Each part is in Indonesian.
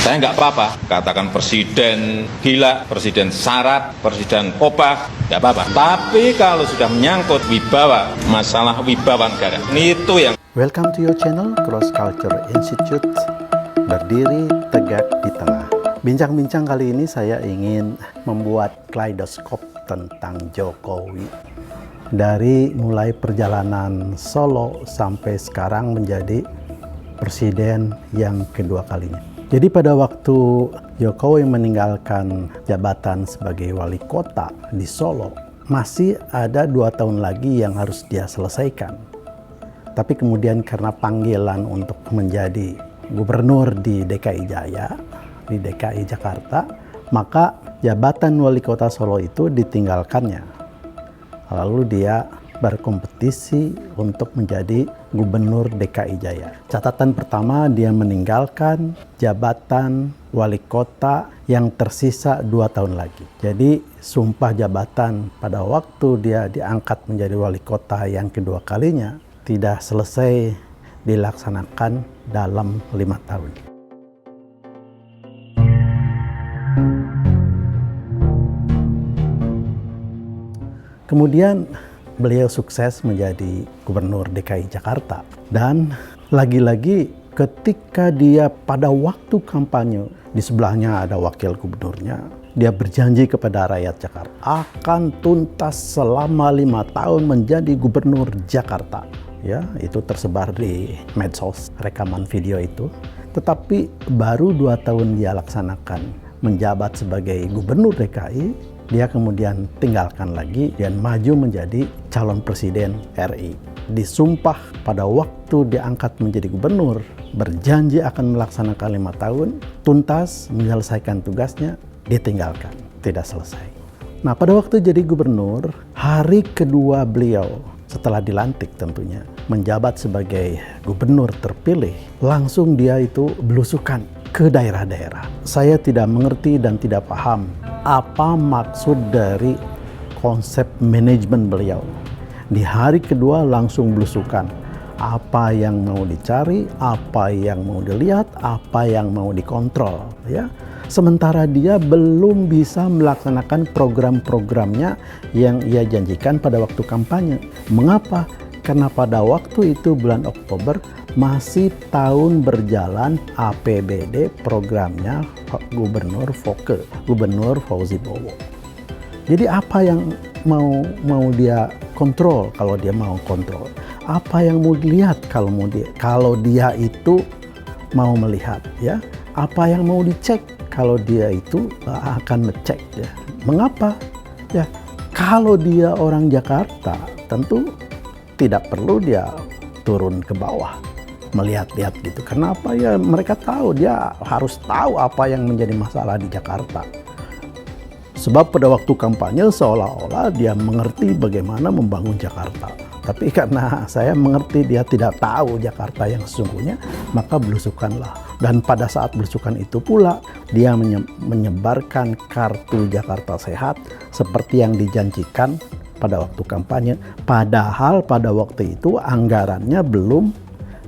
Saya nggak apa-apa katakan presiden gila, presiden syarat, presiden kobah, nggak apa-apa. Tapi kalau sudah menyangkut wibawa, masalah wibawa negara, itu yang. Welcome to your channel Cross Culture Institute, berdiri tegak di tengah. Bincang-bincang kali ini saya ingin membuat kaleidoskop tentang Jokowi. Dari mulai perjalanan Solo sampai sekarang menjadi presiden yang kedua kalinya. Jadi pada waktu Jokowi meninggalkan jabatan sebagai wali kota di Solo, masih ada 2 tahun lagi yang harus dia selesaikan. Tapi kemudian karena panggilan untuk menjadi gubernur di DKI Jaya, di DKI Jakarta, maka jabatan wali kota Solo itu ditinggalkannya. Lalu dia berkompetisi untuk menjadi gubernur DKI Jaya. Catatan pertama, dia meninggalkan jabatan wali kota yang tersisa 2 tahun lagi. Jadi sumpah jabatan pada waktu dia diangkat menjadi wali kota yang kedua kalinya tidak selesai dilaksanakan dalam 5 tahun. Kemudian beliau sukses menjadi gubernur DKI Jakarta. Dan lagi-lagi ketika dia pada waktu kampanye, di sebelahnya ada wakil gubernurnya, dia berjanji kepada rakyat Jakarta akan tuntas selama 5 tahun menjadi gubernur Jakarta. Ya, itu tersebar di medsos, rekaman video itu. Tetapi baru 2 tahun dia laksanakan menjabat sebagai gubernur DKI, dia kemudian tinggalkan lagi dan maju menjadi calon presiden RI. Disumpah pada waktu diangkat menjadi gubernur, berjanji akan melaksanakan 5 tahun, tuntas menyelesaikan tugasnya, ditinggalkan, tidak selesai. Nah, pada waktu jadi gubernur, hari kedua beliau setelah dilantik tentunya, menjabat sebagai gubernur terpilih, langsung dia itu belusukan ke daerah-daerah. Saya tidak mengerti dan tidak paham apa maksud dari konsep manajemen beliau. Di hari kedua langsung belusukan. Apa yang mau dicari, apa yang mau dilihat, apa yang mau dikontrol, ya. Sementara dia belum bisa melaksanakan program-programnya yang ia janjikan pada waktu kampanye. Mengapa? Karena pada waktu itu bulan Oktober masih tahun berjalan APBD programnya Gubernur Foke, Gubernur Fauzi Bowo. Jadi apa yang mau dia kontrol kalau dia mau kontrol? Apa yang mau dilihat kalau dia itu mau melihat, ya? Apa yang mau dicek kalau dia itu akan ngecek, ya? Mengapa? Ya, kalau dia orang Jakarta tentu tidak perlu dia turun ke bawah melihat-lihat gitu. Kenapa? Ya mereka tahu, dia harus tahu apa yang menjadi masalah di Jakarta. Sebab pada waktu kampanye seolah-olah dia mengerti bagaimana membangun Jakarta. Tapi karena saya mengerti dia tidak tahu Jakarta yang sesungguhnya, maka belusukanlah. Dan pada saat belusukan itu pula dia menyebarkan kartu Jakarta Sehat seperti yang dijanjikan pada waktu kampanye. Padahal pada waktu itu anggarannya belum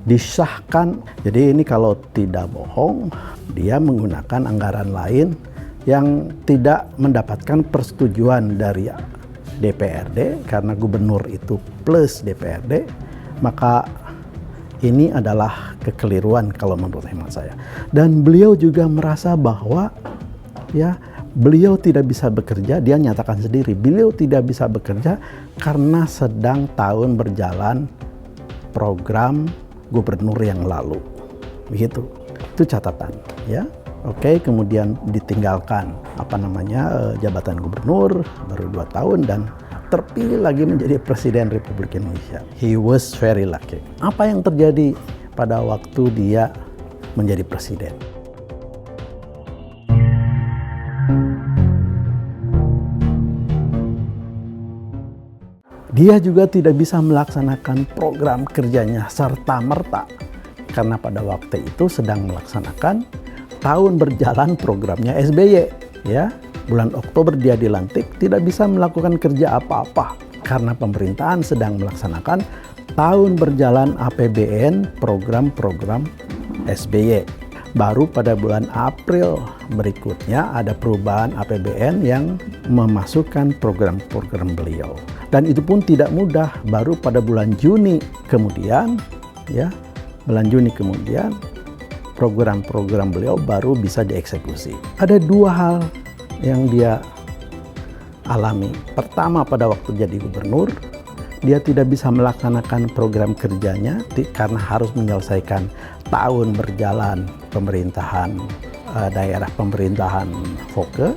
disahkan. Jadi ini kalau tidak bohong, dia menggunakan anggaran lain yang tidak mendapatkan persetujuan dari DPRD, karena gubernur itu plus DPRD, maka ini adalah kekeliruan kalau menurut hemat saya. Dan beliau juga merasa bahwa ya beliau tidak bisa bekerja, dia nyatakan sendiri, beliau tidak bisa bekerja karena sedang tahun berjalan program gubernur yang lalu. Begitu. Itu catatan, ya. Oke, kemudian ditinggalkan jabatan gubernur baru 2 tahun dan terpilih lagi menjadi presiden Republik Indonesia. He was very lucky. Apa yang terjadi pada waktu dia menjadi presiden? Dia juga tidak bisa melaksanakan program kerjanya serta-merta karena pada waktu itu sedang melaksanakan tahun berjalan programnya SBY, ya. Bulan Oktober dia dilantik, tidak bisa melakukan kerja apa-apa karena pemerintahan sedang melaksanakan tahun berjalan APBN program-program SBY. Baru pada bulan April berikutnya ada perubahan APBN yang memasukkan program-program beliau. Dan itu pun tidak mudah, baru pada bulan Juni kemudian, bulan Juni kemudian program-program beliau baru bisa dieksekusi. Ada dua hal yang dia alami. Pertama, pada waktu jadi gubernur, dia tidak bisa melaksanakan program kerjanya karena harus menyelesaikan tahun berjalan pemerintahan daerah pemerintahan Foke.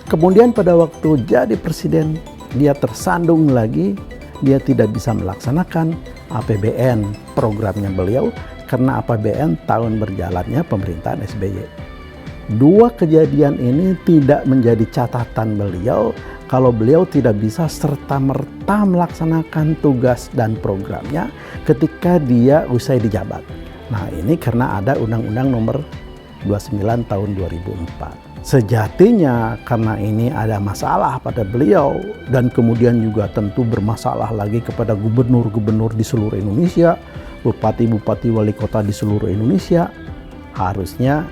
Kemudian pada waktu jadi presiden, dia tersandung lagi, dia tidak bisa melaksanakan APBN programnya beliau karena APBN tahun berjalannya pemerintahan SBY. Dua kejadian ini tidak menjadi catatan beliau kalau beliau tidak bisa serta-merta melaksanakan tugas dan programnya ketika dia usai dijabat. Nah, ini karena ada Undang-Undang Nomor 29 tahun 2004. Sejatinya karena ini ada masalah pada beliau dan kemudian juga tentu bermasalah lagi kepada gubernur-gubernur di seluruh Indonesia, bupati-bupati wali kota di seluruh Indonesia, harusnya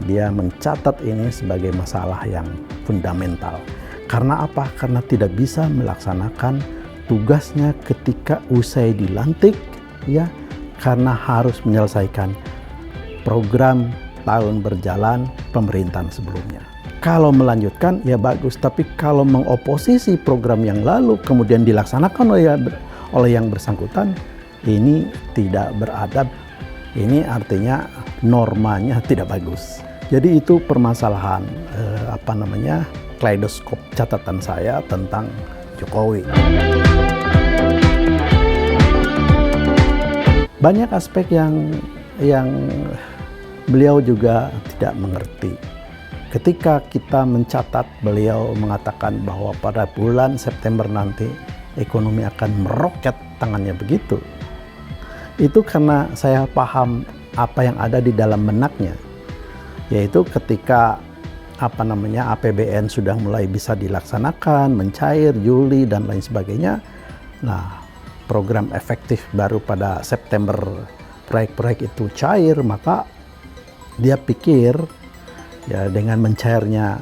dia mencatat ini sebagai masalah yang fundamental. Karena apa? Karena tidak bisa melaksanakan tugasnya ketika usai dilantik, karena harus menyelesaikan program tahun berjalan pemerintahan sebelumnya. Kalau melanjutkan ya bagus, tapi kalau mengoposisi program yang lalu kemudian dilaksanakan oleh yang bersangkutan, ini tidak beradab. Ini artinya normanya tidak bagus. Jadi itu permasalahan kaleidoskop catatan saya tentang Jokowi. Banyak aspek yang beliau juga tidak mengerti. Ketika kita mencatat beliau mengatakan bahwa pada bulan September nanti ekonomi akan meroket, tangannya begitu. Itu karena saya paham apa yang ada di dalam benaknya. Yaitu ketika APBN sudah mulai bisa dilaksanakan, mencair Juli dan lain sebagainya. Nah, program efektif baru pada September proyek-proyek itu cair, maka dia pikir dengan mencairnya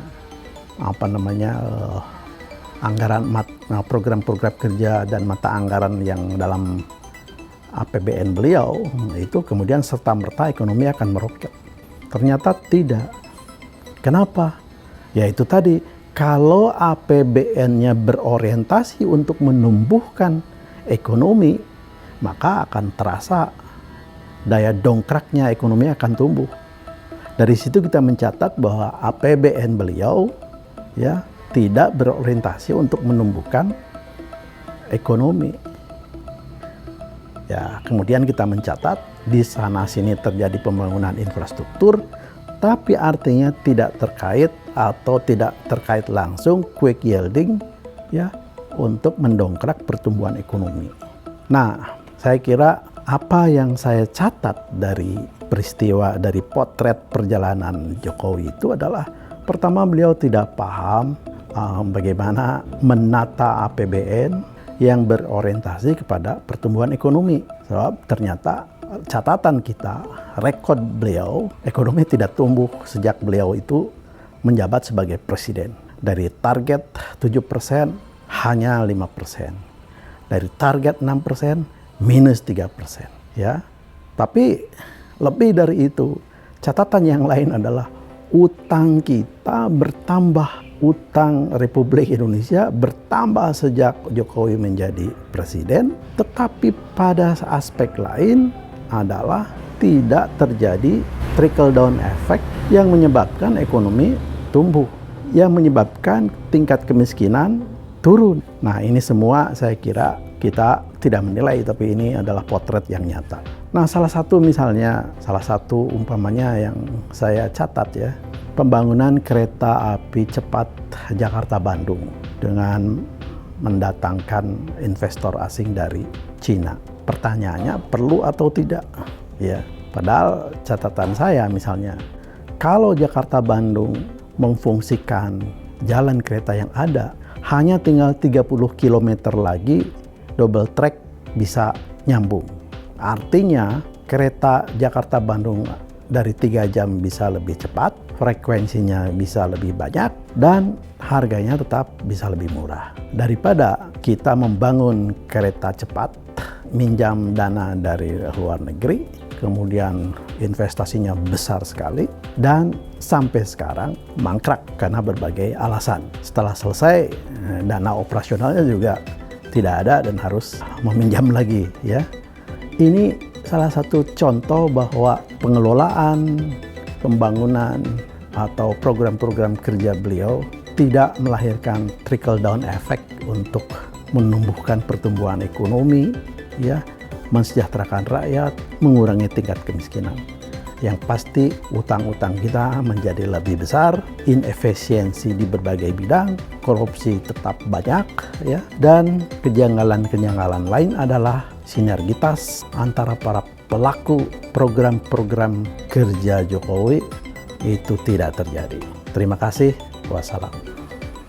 anggaran program-program kerja dan mata anggaran yang dalam APBN beliau itu kemudian serta-merta ekonomi akan meroket. Ternyata tidak. Kenapa? Ya itu tadi, kalau APBN-nya berorientasi untuk menumbuhkan ekonomi, maka akan terasa daya dongkraknya ekonomi akan tumbuh. Dari situ kita mencatat bahwa APBN beliau tidak berorientasi untuk menumbuhkan ekonomi. Ya, kemudian kita mencatat di sana sini terjadi pembangunan infrastruktur, tapi artinya tidak terkait atau tidak terkait langsung quick yielding untuk mendongkrak pertumbuhan ekonomi. Nah, saya kira apa yang saya catat dari peristiwa, dari potret perjalanan Jokowi itu adalah pertama, beliau tidak paham bagaimana menata APBN yang berorientasi kepada pertumbuhan ekonomi. Sebab ternyata catatan kita, rekod beliau, ekonomi tidak tumbuh sejak beliau itu menjabat sebagai presiden. Dari target 7% hanya 5%. Dari target 6% minus 3%. Ya. Tapi lebih dari itu, catatan yang lain adalah utang kita bertambah. Utang Republik Indonesia bertambah sejak Jokowi menjadi presiden, tetapi pada aspek lain adalah tidak terjadi trickle down effect yang menyebabkan ekonomi tumbuh, yang menyebabkan tingkat kemiskinan turun. Nah, ini semua saya kira kita tidak menilai, tapi ini adalah potret yang nyata. Nah, salah satu umpamanya yang saya catat pembangunan kereta api cepat Jakarta-Bandung dengan mendatangkan investor asing dari Cina. Pertanyaannya, perlu atau tidak? Ya, padahal catatan saya misalnya, kalau Jakarta-Bandung memfungsikan jalan kereta yang ada, hanya tinggal 30 km lagi double track bisa nyambung. Artinya kereta Jakarta-Bandung dari 3 jam bisa lebih cepat, frekuensinya bisa lebih banyak, dan harganya tetap bisa lebih murah. Daripada kita membangun kereta cepat, minjam dana dari luar negeri, kemudian investasinya besar sekali, dan sampai sekarang mangkrak karena berbagai alasan. Setelah selesai, dana operasionalnya juga tidak ada dan harus meminjam lagi, ya. Ini salah satu contoh bahwa pengelolaan, pembangunan, atau program-program kerja beliau tidak melahirkan trickle down effect untuk menumbuhkan pertumbuhan ekonomi, ya, mensejahterakan rakyat, mengurangi tingkat kemiskinan. Yang pasti utang-utang kita menjadi lebih besar, inefisiensi di berbagai bidang, korupsi tetap banyak, ya, dan kejanggalan-kejanggalan lain adalah sinergitas antara para pelaku program-program kerja Jokowi itu tidak terjadi. Terima kasih. Wassalam.